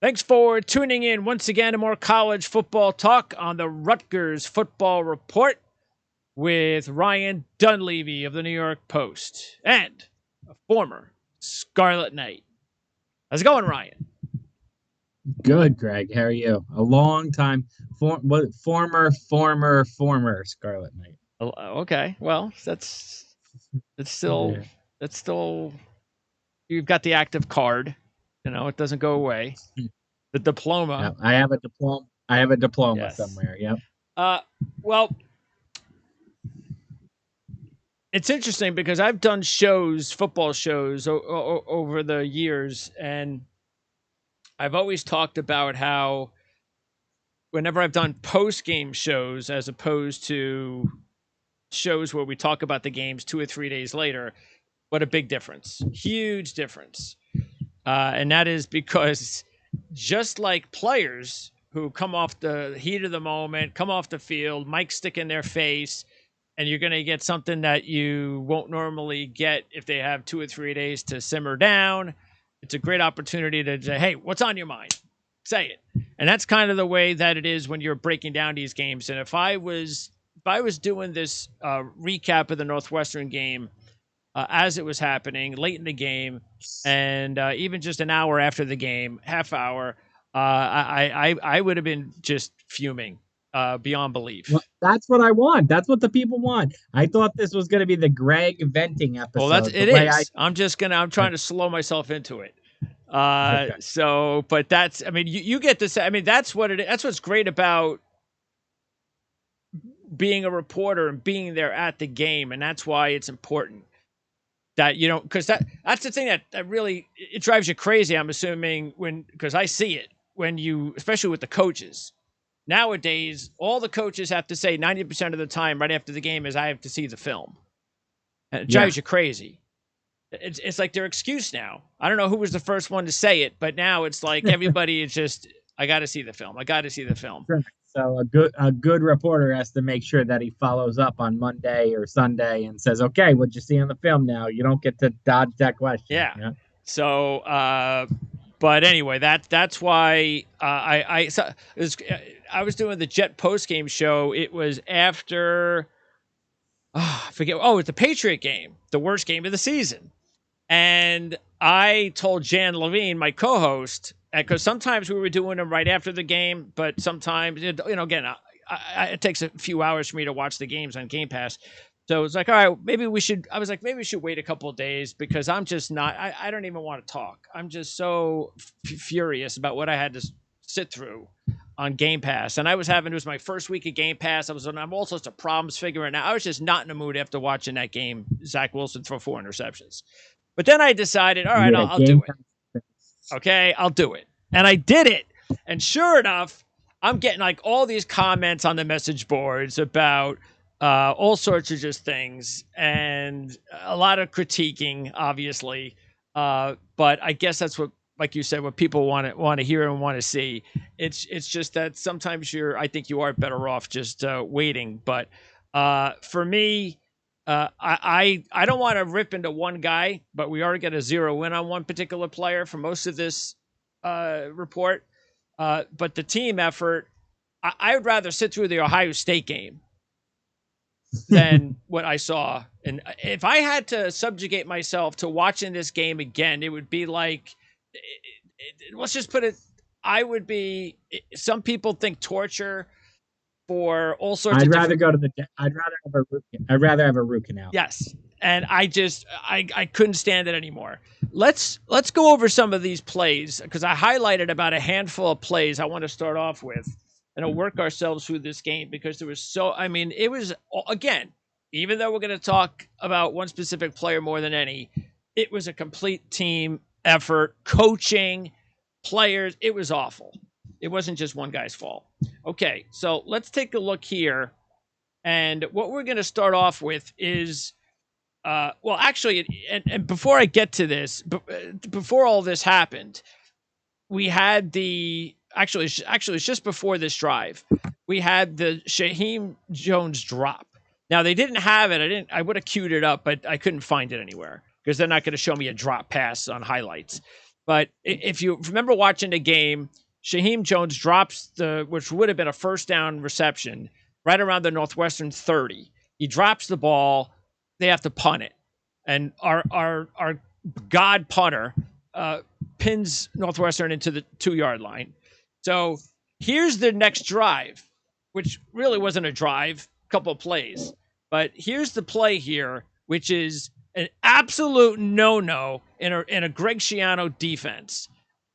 Thanks for tuning in once again to more college football talk on the Rutgers Football Report with Ryan Dunleavy of the New York Post and a former Scarlet Knight. How's it going, Ryan? Good, Greg. How are you? A long time former Scarlet Knight. Okay, well, that's still Yeah. you've got the active card. It doesn't go away. The diploma. I have a diploma. I have a diploma Yes. somewhere. Yep. Well, it's interesting because I've done football shows over the years, and I've always talked about how whenever I've done post-game shows as opposed to shows where we talk about the games 2 or 3 days later, what a big difference. Huge difference. And that is because just like players who come off the heat of the moment, come off the field, mic stick in their face, and you're going to get something that you won't normally get if they have 2 or 3 days to simmer down. It's a great opportunity to say, hey, what's on your mind? Say it. And that's kind of the way that it is when you're breaking down these games. And if I was doing this recap of the Northwestern game as it was happening late in the game, and even just an hour after the game, half hour, I would have been just fuming beyond belief. Well, that's what I want. That's what the people want. I thought this was going to be the Greg venting episode. Well, it is. I'm trying to slow myself into it. Okay. So, but that's, I mean, you get this. I mean, that's what's great about being a reporter and being there at the game. And that's why it's important that, because that's the thing that really, it drives you crazy. I'm assuming because I see it especially with the coaches. Nowadays, all the coaches have to say 90% of the time right after the game is I have to see the film. And it drives you crazy. It's like their excuse now. I don't know who was the first one to say it, but now it's like everybody is just, I got to see the film. I got to see the film. So a good reporter has to make sure that he follows up on Monday or Sunday and says, "Okay, what'd you see on the film?" Now you don't get to dodge that question. Yeah. So, but anyway, that's why I was doing the Jet post game show. It was after. I forget. Oh, it's the Patriot game, the worst game of the season. And I told Jan Levine, my co-host, because sometimes we were doing them right after the game, but sometimes, again, it takes a few hours for me to watch the games on Game Pass. So it's like, all right, maybe we should wait a couple of days because I'm just not, I don't even want to talk. I'm just so furious about what I had to sit through on Game Pass. And it was my first week of Game Pass. I have all sorts of problems figuring it out. I was just not in the mood after watching that game, Zach Wilson throw 4 interceptions. But then I decided, all right, I'll do it. Okay, I'll do it. And I did it. And sure enough, I'm getting like all these comments on the message boards about all sorts of just things and a lot of critiquing, obviously. But I guess that's what, like you said, what people want to hear and want to see. It's just that sometimes I think you are better off just waiting. But for me, I don't want to rip into one guy, but we are going to zero in on one particular player for most of this report. But the team effort, I would rather sit through the Ohio State game than what I saw. And if I had to subjugate myself to watching this game again, it would be like, let's just put it, some people think torture for all sorts of I'd rather have a root canal. Yes. And I couldn't stand it anymore. Let's go over some of these plays because I highlighted about a handful of plays I want to start off with and I'll work ourselves through this game because it was, again, even though we're going to talk about one specific player more than any, it was a complete team effort, coaching, players. It was awful. It wasn't just one guy's fault. Okay, so let's take a look here. And what we're going to start off with is, and before I get to this, before all this happened, we had actually it's just before this drive, we had the Shaheem Jones drop. Now, they didn't have it. I would have queued it up, but I couldn't find it anywhere because they're not going to show me a drop pass on highlights. But if you remember watching the game, Shaheem Jones drops which would have been a first down reception right around the Northwestern 30. He drops the ball. They have to punt it. And our god punter pins Northwestern into the 2-yard line. So here's the next drive, which really wasn't a drive, a couple of plays. But here's the play here, which is an absolute no-no in a Greg Schiano defense.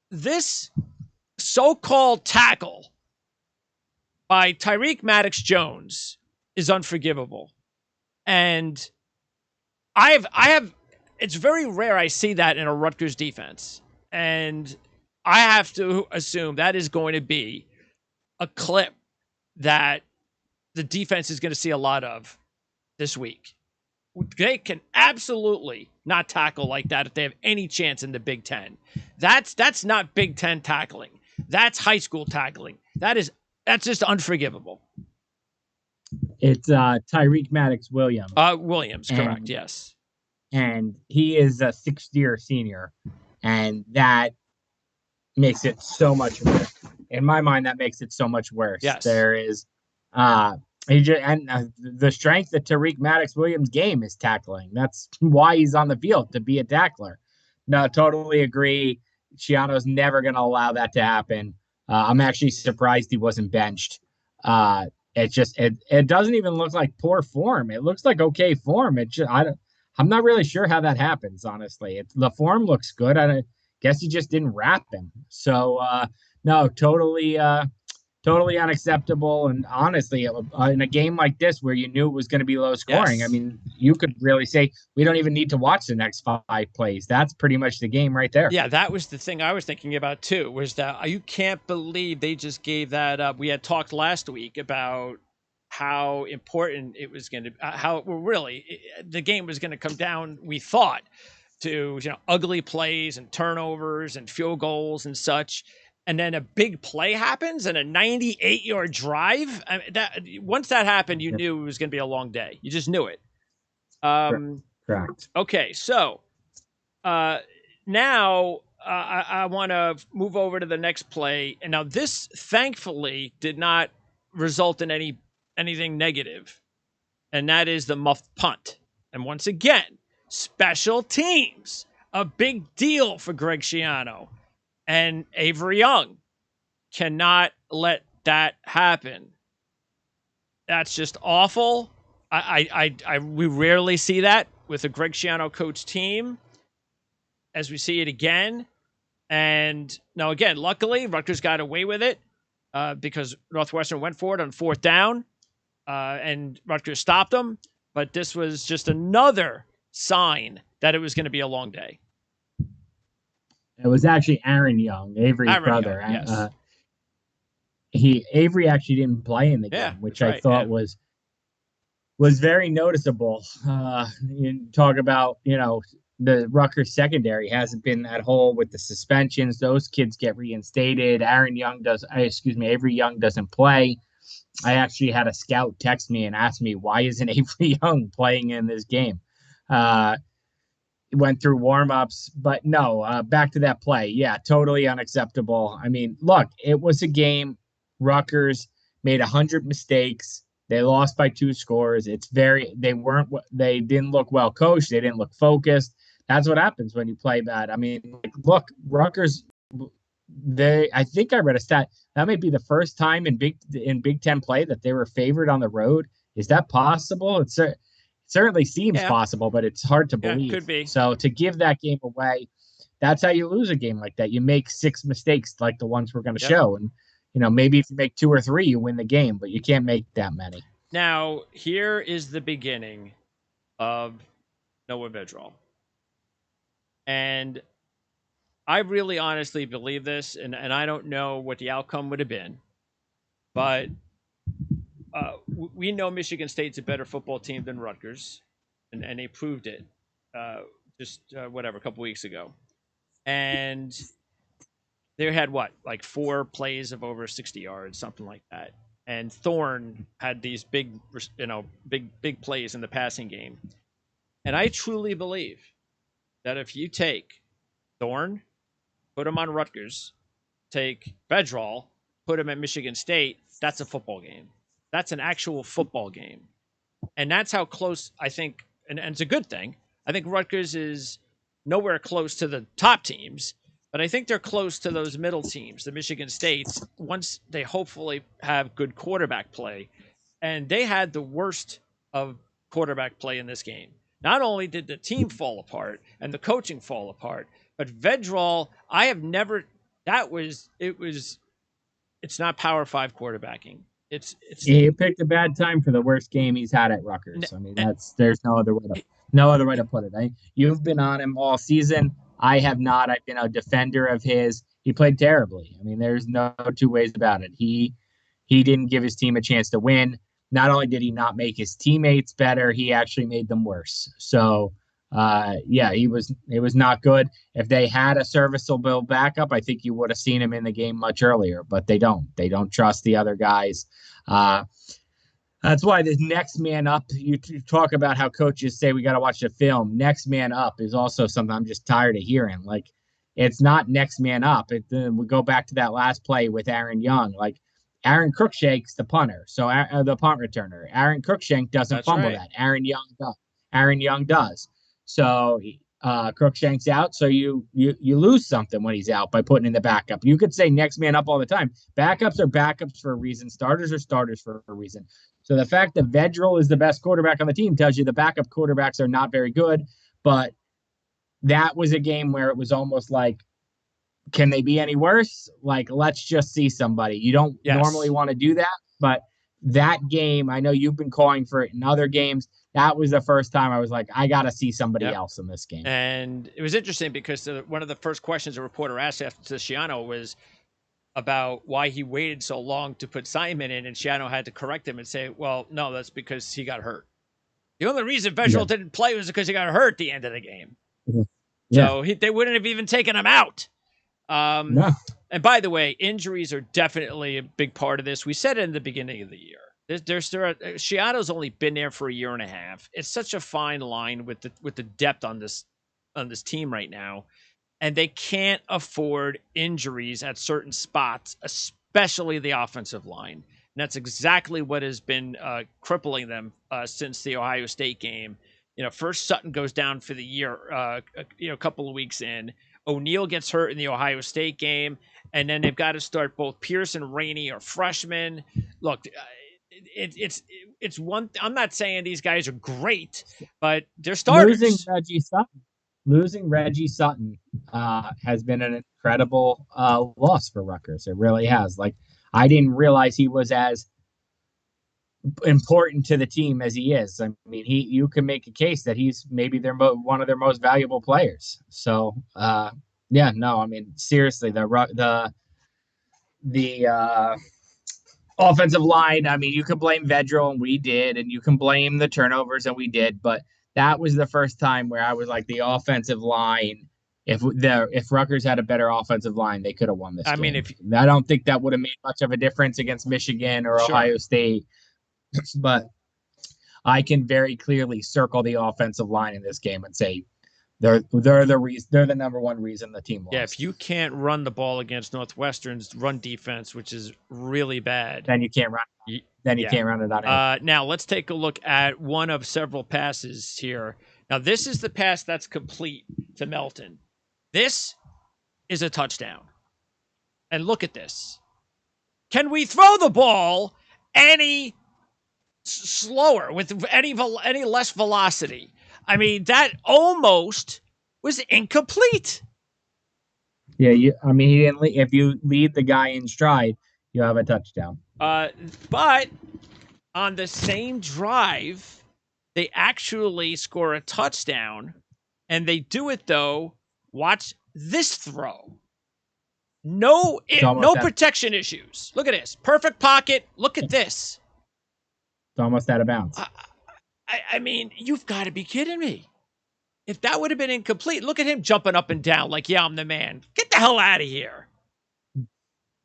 This so-called tackle by Tyreek Maddox-Jones is unforgivable. And I have it's very rare I see that in a Rutgers defense. And I have to assume that is going to be a clip that the defense is going to see a lot of this week. They can absolutely not tackle like that if they have any chance in the Big Ten. That's not Big Ten tackling. That's high school tackling. That's just unforgivable. It's Tyreek Maddox-Williams. Williams, correct, yes. And he is a sixth-year senior, and that makes it so much worse. In my mind, that makes it so much worse. Yes. There is the strength of Tyreek Maddox-Williams' game is tackling. That's why he's on the field, to be a tackler. No, totally agree. Schiano's never going to allow that to happen. I'm actually surprised he wasn't benched. It doesn't even look like poor form. It looks like okay form. I'm not really sure how that happens, honestly. The form looks good. I guess he just didn't wrap him. So, no, totally unacceptable. And honestly, in a game like this where you knew it was going to be low scoring, yes. I mean, you could really say we don't even need to watch the next 5 plays. That's pretty much the game right there. Yeah, that was the thing I was thinking about too, was that you can't believe they just gave that up. We had talked last week about how important it was going to, the game was going to come down, we thought, to ugly plays and turnovers and field goals and such. And then a big play happens and a 98-yard drive. I mean, once that happened, you knew it was going to be a long day. You just knew it. Correct. Okay, so now I want to move over to the next play. And now this, thankfully, did not result in anything negative. And that is the muffed punt. And once again, special teams, a big deal for Greg Schiano. And Avery Young cannot let that happen. That's just awful. We rarely see that with a Greg Schiano coach team, as we see it again. And now again, luckily Rutgers got away with it because Northwestern went for it on 4th down, and Rutgers stopped them. But this was just another sign that it was going to be a long day. It was actually Aaron Young, Avery's brother. Young, yes. Avery actually didn't play in the game, which I thought was very noticeable. You talk about, the Rutgers secondary hasn't been at whole with the suspensions. Those kids get reinstated. Avery Young doesn't play. I actually had a scout text me and ask me, why isn't Avery Young playing in this game? Went through warm-ups, but no, back to that play. Yeah, totally unacceptable. I mean, look, it was a game. Rutgers made 100 mistakes. They lost by 2 scores. They didn't look well coached. They didn't look focused. That's what happens when you play bad. I mean, look, Rutgers, I think I read a stat. That might be the first time in Big Ten play that they were favored on the road. Is that possible? It certainly seems possible, but it's hard to believe. Could be. So to give that game away, that's how you lose a game like that. You make 6 mistakes like the ones we're going to show. And, maybe if you make 2 or 3, you win the game, but you can't make that many. Now, here is the beginning of Noah Vedral. And I really honestly believe this, and I don't know what the outcome would have been, but we know Michigan State's a better football team than Rutgers, and they proved it a couple weeks ago. And they had 4 plays of over 60 yards, something like that. And Thorne had these big plays in the passing game. And I truly believe that if you take Thorne, put him on Rutgers, take Vedral, put him at Michigan State. That's a football game. That's an actual football game. And that's how close I think, and it's a good thing. I think Rutgers is nowhere close to the top teams, but I think they're close to those middle teams, the Michigan States, once they hopefully have good quarterback play. And they had the worst of quarterback play in this game. Not only did the team fall apart and the coaching fall apart, but Vedral, I have never, it's not Power Five quarterbacking. It's He picked a bad time for the worst game he's had at Rutgers. I mean, there's no other way to put it. You've been on him all season. I have not. I've been a defender of his. He played terribly. I mean, there's no two ways about it. He didn't give his team a chance to win. Not only did he not make his teammates better, he actually made them worse. So, yeah, it was not good. If they had a serviceable backup, I think you would have seen him in the game much earlier, but they don't. They don't trust the other guys. That's why this next man up, you talk about how coaches say we got to watch the film. Next man up is also something I'm just tired of hearing. Like, it's not next man up. We go back to that last play with Aaron Young. Like, Aaron Cruikshank's the punter, so the punt returner. Aaron Cruikshank doesn't fumble that. Aaron Young does. Aaron Young does. So Cruikshank's out, so you lose something when he's out by putting in the backup. You could say next man up all the time. Backups are backups for a reason. Starters are starters for a reason. So the fact that Vedral is the best quarterback on the team tells you the backup quarterbacks are not very good. But that was a game where it was almost like, can they be any worse? Like, let's just see somebody. You don't normally want to do that, but that game, I know you've been calling for it in other games. That was the first time I was like, I got to see somebody else in this game. And it was interesting because one of the first questions a reporter asked after Shiano was about why he waited so long to put Simon in, and Shiano had to correct him and say, well, no, that's because he got hurt. The only reason Vedral didn't play was because he got hurt at the end of the game. So they wouldn't have even taken him out. No. And by the way, injuries are definitely a big part of this. We said it in the beginning of the year. Shiano's only been there for a year and a half. It's such a fine line with the depth on this team right now, and they can't afford injuries at certain spots, especially the offensive line. And that's exactly what has been crippling them since the Ohio State game. First Sutton goes down for the year, a couple of weeks in. O'Neal gets hurt in the Ohio State game, and then they've got to start both Pierce and Rainey are freshmen. Look, it's one. I'm not saying these guys are great, but they're starters. Losing Reggie Sutton has been an incredible loss for Rutgers. It really has. Like, I didn't realize he was as important to the team as he is. I mean, you can make a case that he's maybe one of their most valuable players. So, I mean, seriously, the offensive line, I mean, you can blame Vedral, and we did, and you can blame the turnovers, and we did, but that was the first time where I was like, the offensive line, if Rutgers had a better offensive line, they could have won this game. I mean, I don't think that would have made much of a difference against Michigan or Ohio State, but I can very clearly circle the offensive line in this game and say they're the number one reason the team lost. Yeah, if you can't run the ball against Northwestern's run defense, which is really bad, then you can't run. Can't run it on. Now let's take a look at one of several passes here. Now this is the pass that's complete to Melton. This is a touchdown. And look at this. Can we throw the ball any slower with any less velocity? I mean, that almost was incomplete. Yeah, he didn't. If you lead the guy in stride, you have a touchdown. But on the same drive, they actually score a touchdown, and they do it though. Watch this throw. No protection issues. Look at this. Perfect pocket. Look at this. It's almost out of bounds. I mean, you've got to be kidding me. If that would have been incomplete, look at him jumping up and down like, yeah, I'm the man. Get the hell out of here.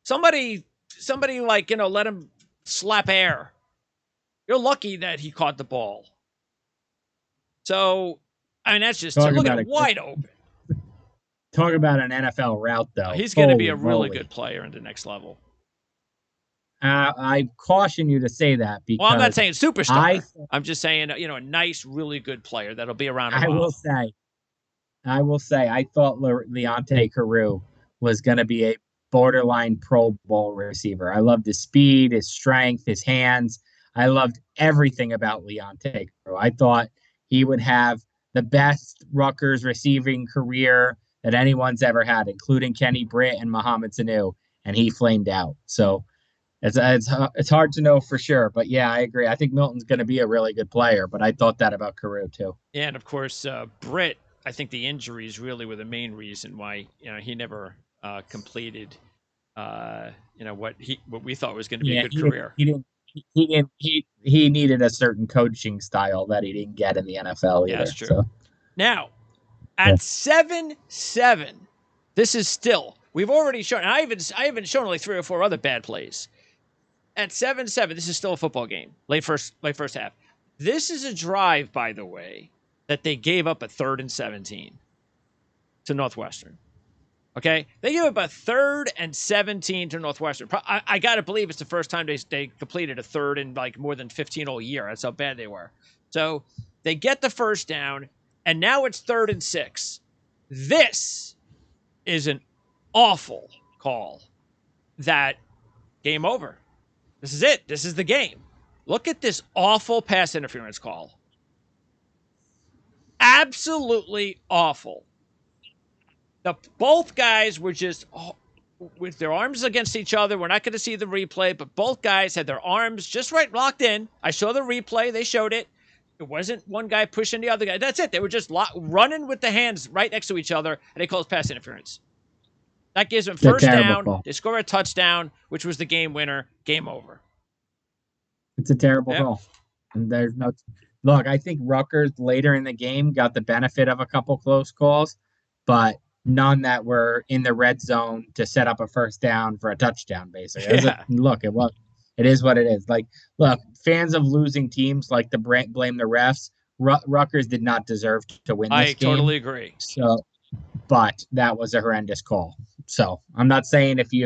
Somebody let him slap air. You're lucky that he caught the ball. So, I mean, that's just, look at it, wide open. Talk about an NFL route, though. He's going to be Holy a really moly. good player in the next level. I caution you to say that Well, I'm not because saying I superstar. I'm just saying, a nice, really good player that'll be around a I while. will say I thought Leonte Carew was going to be a borderline Pro Bowl receiver. I loved his speed, his strength, his hands. I loved everything about Leonte Carew. I thought he would have the best Rutgers receiving career that anyone's ever had, including Kenny Britt and Mohamed Sanu, and he flamed out. So it's hard to know for sure, but yeah, I agree. I think Milton's going to be a really good player, but I thought that about Carew too. Yeah, and of course, Britt. I think the injuries really were the main reason why he never completed what we thought was going to be a Yeah, good career. he needed a certain coaching style that he didn't get in the NFL Yeah, either. that's true. So Now yeah. at 7-7, this is still we've already shown. And I haven't shown only 3 or 4 other bad plays. At 7-7, this is still a football game. Late first half. This is a drive, by the way, that they gave up a 3rd and 17 to Northwestern. Okay, they gave up a 3rd and 17 to Northwestern. I gotta believe it's the first time they completed a 3rd in like more than 15 all year. That's how bad they were. So they get the first down, and now it's 3rd and 6. This is an awful call. That game over. This is it. This is the game. Look at this awful pass interference call. Absolutely awful. Both guys were just with their arms against each other. We're not going to see the replay, but both guys had their arms just right locked in. I saw the replay. They showed it. It wasn't one guy pushing the other guy. That's it. They were just running with the hands right next to each other, and they called pass interference. That gives them first down. Call. They score a touchdown, which was the game winner. Game over. It's a terrible call. And there's no look. I think Rutgers later in the game got the benefit of a couple close calls, but none that were in the red zone to set up a first down for a touchdown. Basically, it is what it is. Like, look, fans of losing teams like to blame the refs. Rutgers did not deserve to win this game. I totally agree. So, but that was a horrendous call. So I'm not saying if they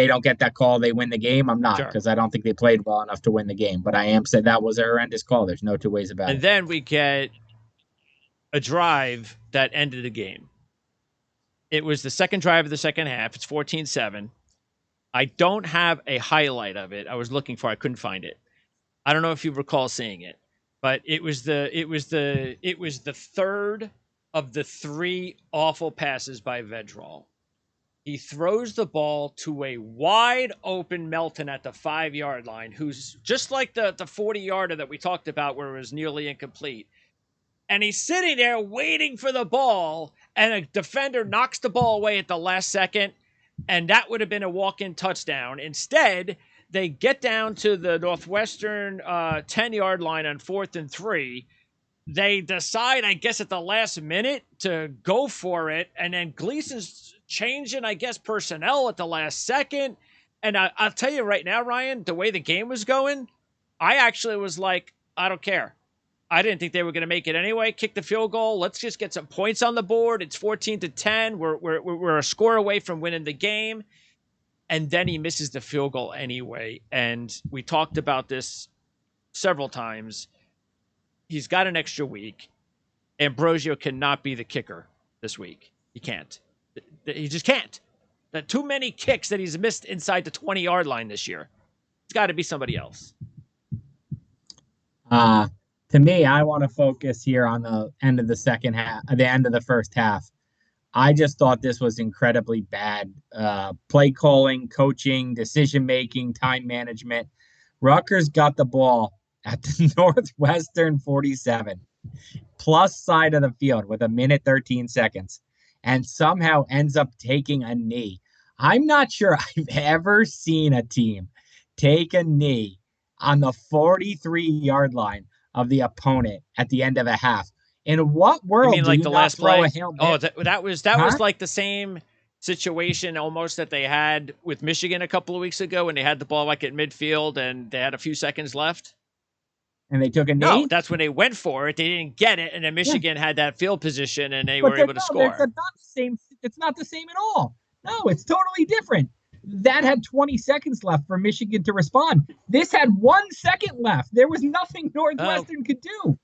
don't get that call, they win the game. I'm not, because I don't think they played well enough to win the game. But I am saying that was a horrendous call. There's no two ways about it. And then we get a drive that ended the game. It was the second drive of the second half. It's 14-7. I don't have a highlight of it. I was looking for it. I couldn't find it. I don't know if you recall seeing it, but it was the third of the 3 awful passes by Vedral. He throws the ball to a wide open Melton at the 5-yard line, who's just like the 40-yarder that we talked about where it was nearly incomplete. And he's sitting there waiting for the ball, and a defender knocks the ball away at the last second, and that would have been a walk-in touchdown. Instead, they get down to the Northwestern 10-yard line on 4th and 3. They decide, I guess, at the last minute to go for it, and then Gleason's changing, I guess, personnel at the last second. And I'll tell you right now, Ryan, the way the game was going, I actually was like, I don't care. I didn't think they were going to make it anyway. Kick the field goal. Let's just get some points on the board. It's 14-10. We're a score away from winning the game. And then he misses the field goal anyway. And we talked about this several times. He's got an extra week. Ambrosio cannot be the kicker this week. He can't. He just can't. There are too many kicks that he's missed inside the 20-yard line this year. It's got to be somebody else. To me, I want to focus here on the end of the second half, the end of the first half. I just thought this was incredibly bad. Play calling, coaching, decision-making, time management. Rutgers got the ball at the Northwestern 47, plus side of the field with 1:13 and somehow ends up taking a knee. I'm not sure I've ever seen a team take a knee on the 43-yard line of the opponent at the end of a half. In what world you mean like the last throw play? A Hail Mary? Oh, that was like the same situation almost that they had with Michigan a couple of weeks ago when they had the ball like at midfield and they had a few seconds left. and they took a No, knee. that's when they went for it. They didn't get it, and then Michigan had that field position, and they But were able to score. It's not the same. It's not the same at all. No, it's totally different. That had 20 seconds left for Michigan to respond. This had 1 second left. There was nothing Northwestern could do.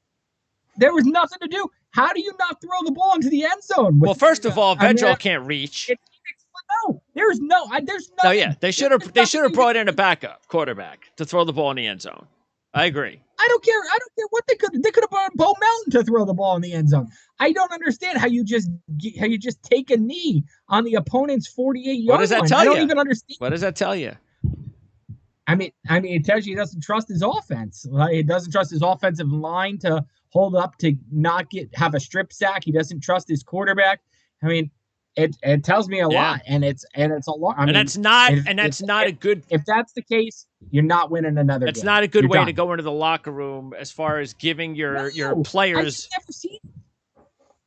There was nothing to do. How do you not throw the ball into the end zone? Well, first of all, Vedral can't reach. No, there's nothing. No, yeah, they should have brought in a backup quarterback to throw the ball in the end zone. I agree. I don't care what they could have brought Bo Melton to throw the ball in the end zone. I don't understand how you just take a knee on the opponent's 48-yard line. What does that tell you? I don't even understand. What does that tell you? I mean, it tells you he doesn't trust his offense. He doesn't trust his offensive line to hold up, to not have a strip sack. He doesn't trust his quarterback. I mean, it tells me a lot, and it's a lot. I mean, that's not a good. If that's the case, you're not winning another. That's game. not a good you're way done. to go into the locker room as far as giving your players.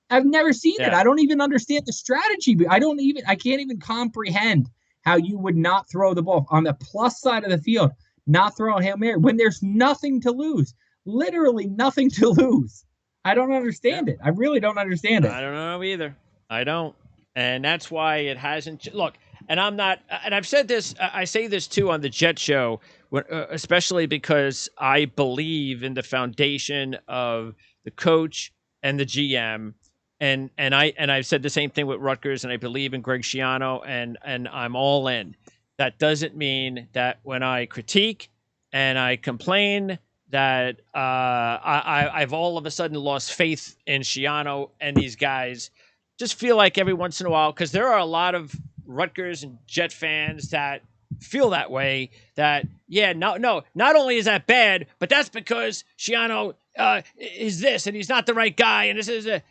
I've never seen it. I don't even understand the strategy. I can't even comprehend how you would not throw the ball on the plus side of the field, not throw a Hail Mary when there's nothing to lose, literally nothing to lose. I don't understand it. I really don't understand it. I don't know either. I don't. And that's why it hasn't. Look, and I'm not, and I've said this, I say this too on the Jet Show, especially because I believe in the foundation of the coach and the GM. And I've said the same thing with Rutgers, and I believe in Greg Schiano, and I'm all in. That doesn't mean that when I critique and I complain that I've all of a sudden lost faith in Schiano and these guys. Just feel like every once in a while, because there are a lot of Rutgers and Jet fans that feel that way, that, not only is that bad, but that's because Schiano is this, and he's not the right guy, and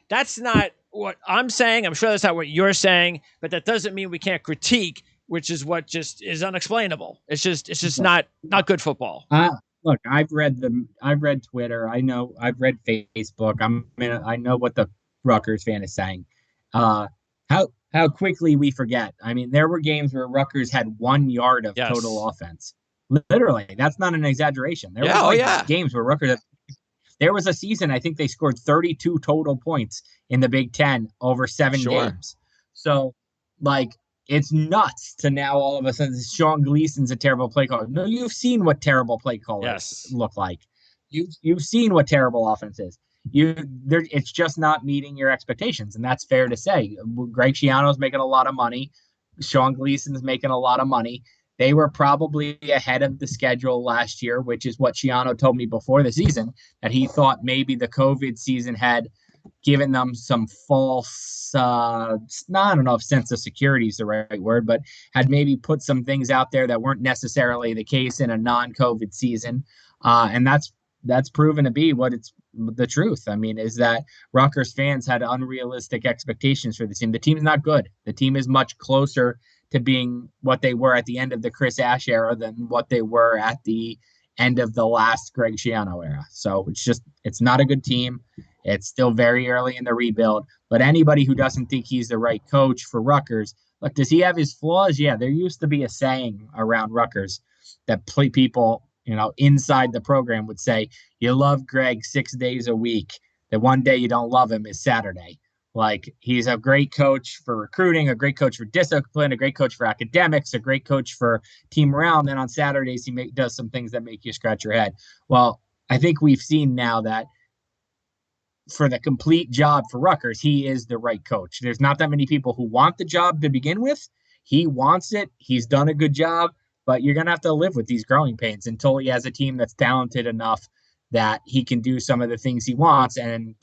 that's not what I'm saying. I'm sure that's not what you're saying, but that doesn't mean we can't critique, which is what just is unexplainable. It's just not good football. Look, I've read Twitter. I've read Facebook. I know what the Rutgers fan is saying. How quickly we forget. I mean, there were games where Rutgers had 1 yard of total offense. Literally, that's not an exaggeration. There were games where Rutgers. There was a season, I think they scored 32 total points in the Big Ten over 7 games. So, it's nuts to now all of a sudden Sean Gleason's a terrible play caller. No, you've seen what terrible play callers look like. You've seen what terrible offense is. It's just not meeting your expectations, and that's fair to say. Greg Schiano's making a lot of money. Sean Gleason's making a lot of money. They were probably ahead of the schedule last year, which is what Schiano told me before the season, that he thought maybe the COVID season had given them some false, I don't know if sense of security is the right word, but had maybe put some things out there that weren't necessarily the case in a non-COVID season. And that's proven to be what it's the truth. I mean, is that Rutgers fans had unrealistic expectations for the team. The team's not good. The team is much closer to being what they were at the end of the Chris Ash era than what they were at the end of the last Greg Schiano era. So it's not a good team. It's still very early in the rebuild. But anybody who doesn't think he's the right coach for Rutgers, look, does he have his flaws? Yeah, there used to be a saying around Rutgers that people, inside the program would say, you love Greg 6 days a week. The one day you don't love him is Saturday. He's a great coach for recruiting, a great coach for discipline, a great coach for academics, a great coach for team morale. And then on Saturdays, he does some things that make you scratch your head. Well, I think we've seen now that for the complete job for Rutgers, he is the right coach. There's not that many people who want the job to begin with. He wants it. He's done a good job. But you're going to have to live with these growing pains until he has a team that's talented enough that he can do some of the things he wants. And,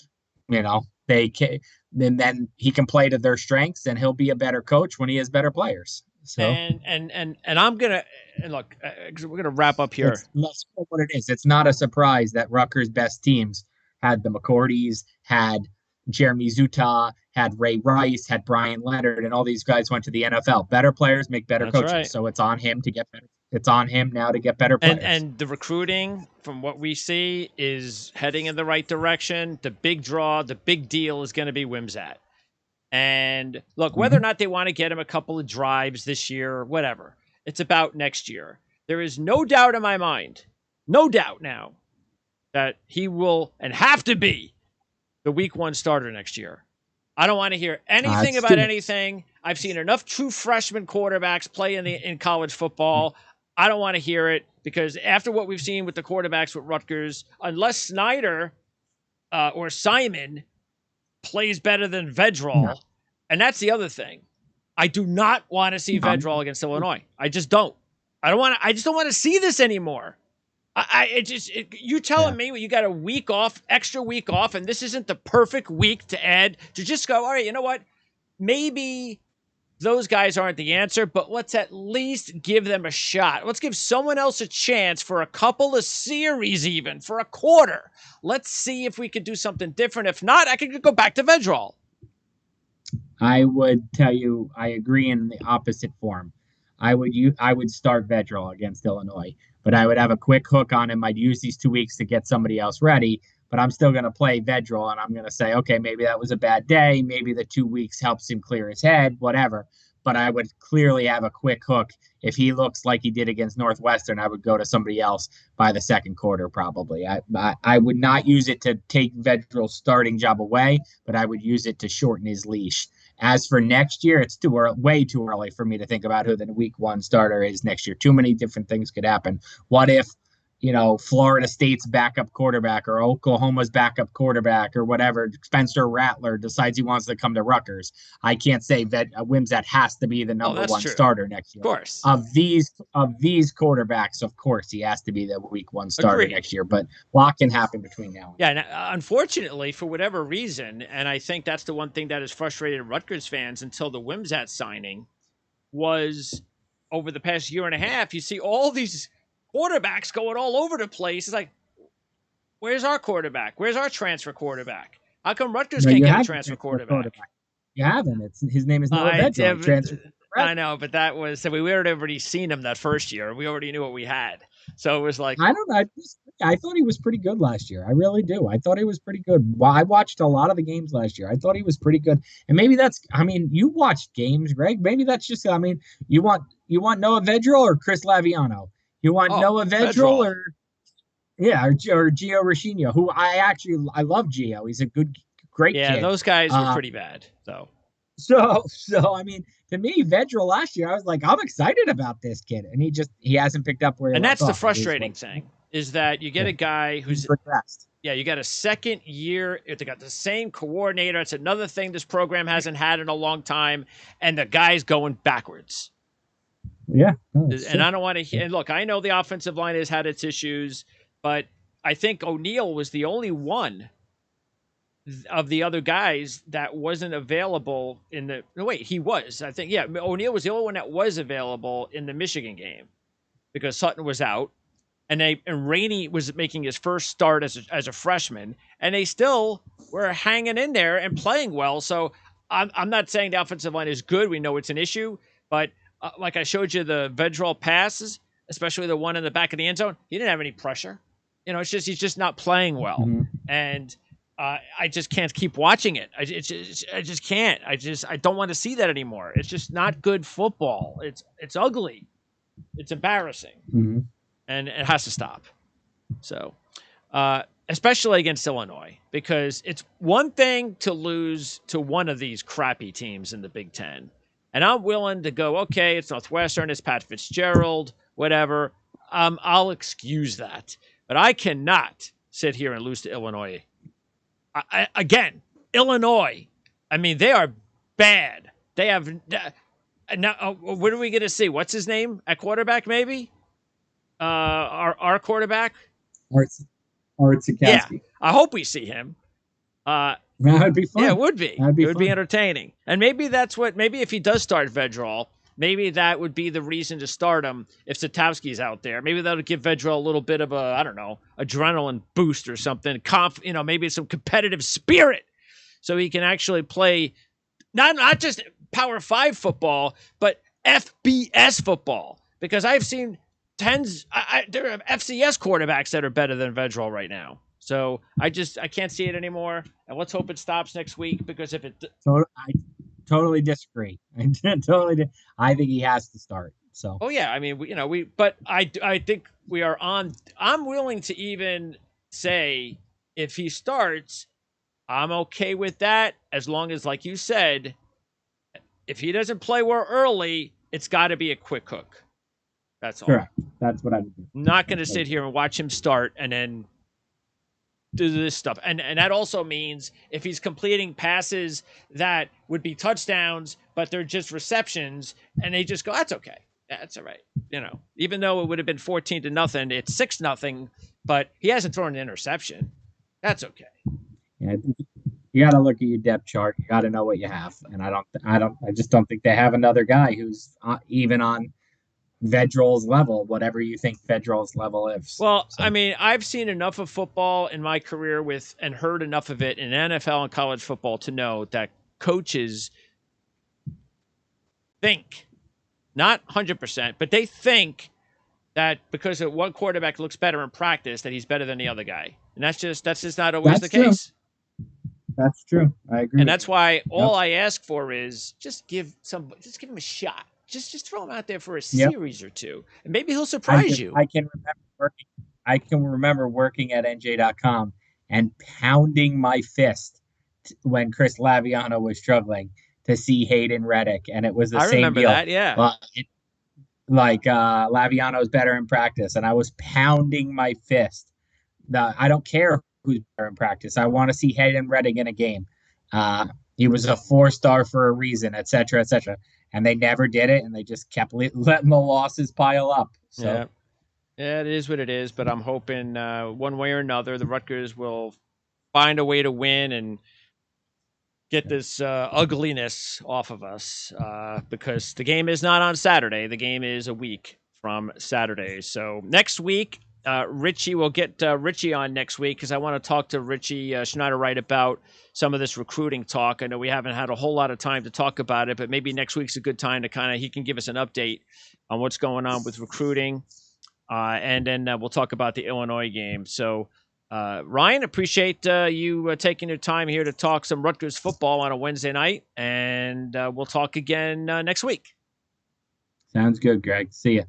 they can, then he can play to their strengths, and he'll be a better coach when he has better players. So, and I'm going to, and look, we're going to wrap up here. That's what it is. It's not a surprise that Rutgers' best teams had the McCourtys, had Jeremy Zuta, had Ray Rice, had Brian Leonard, and all these guys went to the NFL. Better players make better coaches. Right. So it's on him to get better. It's on him now to get better players. And the recruiting, from what we see, is heading in the right direction. The big draw, the big deal is going to be Wimsatt. And look, whether or not they want to get him a couple of drives this year or whatever, it's about next year. There is no doubt in my mind, no doubt now, that he will and have to be the week 1 starter next year. I don't want to hear anything about anything. I've seen enough true freshman quarterbacks play in college football. I don't want to hear it because after what we've seen with the quarterbacks with Rutgers, unless Snyder or Simon plays better than Vedral, and that's the other thing. I do not want to see Vedral against Illinois. I just don't. I just don't want to see this anymore. You telling me you got a week off, extra week off, and this isn't the perfect week to add to just go, all right, you know what? Maybe those guys aren't the answer, but let's at least give them a shot. Let's give someone else a chance for a couple of series, even for a quarter. Let's see if we could do something different. If not, I could go back to Vedral. I would tell you, I agree in the opposite form. I would start Vedral against Illinois, but I would have a quick hook on him. I'd use these 2 weeks to get somebody else ready, but I'm still going to play Vedral, and I'm going to say, okay, maybe that was a bad day. Maybe the 2 weeks helps him clear his head, whatever. But I would clearly have a quick hook. If he looks like he did against Northwestern, I would go to somebody else by the second quarter, probably. I would not use it to take Vedral's starting job away, but I would use it to shorten his leash. As for next year, it's way too early for me to think about who the week 1 starter is next year. Too many different things could happen. What if, Florida State's backup quarterback or Oklahoma's backup quarterback or whatever, Spencer Rattler decides he wants to come to Rutgers? I can't say Wimsatt has to be the number 1 starter next year. Of course. Of these quarterbacks, of course, he has to be the week 1 starter next year. But a lot can happen between now and then. Yeah, unfortunately, for whatever reason, and I think that's the one thing that has frustrated Rutgers fans until the Wimsatt signing, was over the past year and a half, you see all these quarterbacks going all over the place. It's like, where's our quarterback? Where's our transfer quarterback? How come Rutgers can't get a transfer quarterback? You haven't. His name is Noah Vedral. I know, but that was we had already seen him that first year. We already knew what we had, so it was like I don't know. I thought he was pretty good last year. I really do. I thought he was pretty good. Well, I watched a lot of the games last year. I thought he was pretty good. And maybe you watched games, Greg. Maybe that's just. You want Noah Vedral or Chris Laviano? You want Noah Vedral or Gio Rashino, who I love Gio. He's a great kid. Yeah, those guys were pretty bad. So to me, Vedral last year, I was like, I'm excited about this kid, and he hasn't picked up where. And that's the frustrating thing is that you get a guy who's progressed. Yeah, you got a second year. They got the same coordinator. It's another thing this program hasn't had in a long time, and the guy's going backwards. Yeah. And I don't want to hear. And look, I know the offensive line has had its issues, but I think O'Neal was the only one of the other guys that wasn't available in the. No, wait, he was. I think, O'Neal was the only one that was available in the Michigan game because Sutton was out, and Rainey was making his first start as a freshman, and they still were hanging in there and playing well. So I'm not saying the offensive line is good. We know it's an issue, but. Like I showed you the Vedral passes, especially the one in the back of the end zone, he didn't have any pressure. It's just he's just not playing well, and I just can't keep watching it. I just can't. I don't want to see that anymore. It's just not good football. It's ugly. It's embarrassing, and it has to stop. So, especially against Illinois, because it's one thing to lose to one of these crappy teams in the Big Ten. And I'm willing to go, okay, it's Northwestern, it's Pat Fitzgerald, whatever. I'll excuse that. But I cannot sit here and lose to Illinois. Again, Illinois, they are bad. They have now. What are we going to see? What's his name at quarterback? Maybe our quarterback, Art Sikowski. Yeah, I hope we see him. That would be fun. Yeah, it would be. It would be entertaining. And maybe maybe if he does start Vedral, maybe that would be the reason to start him if Satowski's out there. Maybe that would give Vedral a little bit of adrenaline boost or something. Maybe some competitive spirit so he can actually play not just Power 5 football, but FBS football. Because I've seen there are FCS quarterbacks that are better than Vedral right now. So I can't see it anymore. And let's hope it stops next week, because if it... I totally disagree. I think he has to start. So. Oh yeah. But I think we are on. I'm willing to even say if he starts, I'm okay with that as long as, like you said, if he doesn't play well early, it's got to be a quick hook. That's all. Correct. That's what I would do. I'm not going to sit here and watch him start and then do this stuff. And that also means if he's completing passes that would be touchdowns, but they're just receptions, and they just go, that's okay. That's all right. Even though it would have been 14-0, it's 6-0, but he hasn't thrown an interception. That's okay. Yeah, you got to look at your depth chart. You got to know what you have, and I just don't think they have another guy who's even on Vedrol's level, whatever you think Vedrol's level is. Well, so. I mean, I've seen enough of football in my career and heard enough of it in NFL and college football to know that coaches think, not 100%, but they think that because one quarterback looks better in practice, that he's better than the other guy. And that's just not always the case. That's true. I agree. And that's why all I ask for is just give him a shot. Just throw him out there for a series or two, and maybe he'll surprise you. I can remember working at NJ.com and pounding my fist when Chris Laviano was struggling to see Hayden Reddick, and it was the same deal. I remember that, yeah. Laviano's better in practice, and I was pounding my fist. I don't care who's better in practice. I want to see Hayden Reddick in a game. He was a 4-star for a reason, et cetera, and they never did it, and they just kept letting the losses pile up. So. Yeah, it is what it is, but I'm hoping one way or another the Rutgers will find a way to win and get this ugliness off of us because the game is not on Saturday. The game is a week from Saturday. So next week, Richie will get Richie on next week because I want to talk to Richie Schnyderite about some of this recruiting talk. I know we haven't had a whole lot of time to talk about it, but maybe next week's a good time to he can give us an update on what's going on with recruiting. And then we'll talk about the Illinois game. So, Ryan, appreciate you taking your time here to talk some Rutgers football on a Wednesday night. And we'll talk again next week. Sounds good, Greg. See ya.